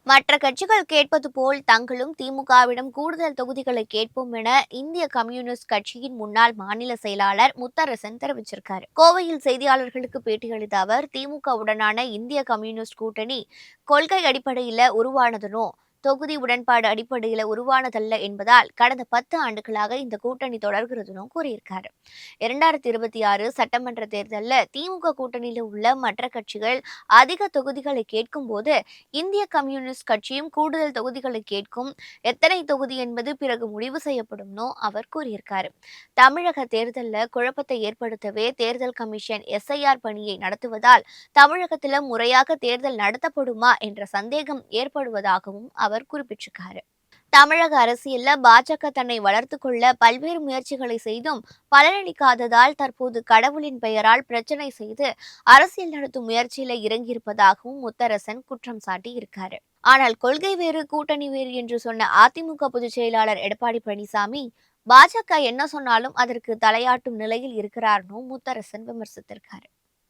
மற்ற கட்சிகள் கேட்பது போல் தங்களும் திமுகவிடம் கூடுதல் தொகுதிகளை கேட்போம் என இந்திய கம்யூனிஸ்ட் கட்சியின் முன்னாள் மாநில செயலாளர் முத்தரசன் தெரிவிச்சிருக்காரு. கோவையில் செய்தியாளர்களுக்கு பேட்டியளித்த அவர், திமுகவுடனான இந்திய கம்யூனிஸ்ட் கூட்டணி கொள்கை அடிப்படையில் உருவானதுனோ தொகுதி உடன்பாடு அடிப்படையில் உருவானதல்ல என்பதால் கடந்த 10 ஆண்டுகளாக இந்த கூட்டணி தொடர்கிறதுனும் கூறியிருக்காரு. 2026 சட்டமன்ற தேர்தலில் திமுக கூட்டணியில் உள்ள மற்ற கட்சிகள் அதிக தொகுதிகளை கேட்கும் போது இந்திய கம்யூனிஸ்ட் கட்சியும் கூடுதல் தொகுதிகளை கேட்கும். எத்தனை தொகுதி என்பது பிறகு முடிவு செய்யப்படும்னு அவர் கூறியிருக்காரு. தமிழக தேர்தலில் குழப்பத்தை ஏற்படுத்தவே தேர்தல் கமிஷன் எஸ்ஐஆர் பணியை நடத்துவதால் தமிழகத்தில் முறையாக தேர்தல் நடத்தப்படுமா என்ற சந்தேகம் ஏற்படுவதாகவும் அவர் குறிப்பிட்டிருக்காரு. தமிழக அரசியல்ல பாஜக தன்னை வளர்த்து கொள்ள பல்வேறு முயற்சிகளை செய்தும் பலனளிக்காததால் தற்போது கடவுளின் பெயரால் பிரச்சனை செய்து அரசியல் நடத்தும் முயற்சியில இறங்கியிருப்பதாகவும் முத்தரசன் குற்றம் சாட்டி இருக்காரு. ஆனால் கொள்கை வேறு கூட்டணி வேறு என்று சொன்ன அதிமுக பொதுச் செயலாளர் எடப்பாடி பழனிசாமி பாஜக என்ன சொன்னாலும் அதற்கு தலையாட்டும் நிலையில் இருக்கிறார்னு முத்தரசன் விமர்சித்திருக்காரு.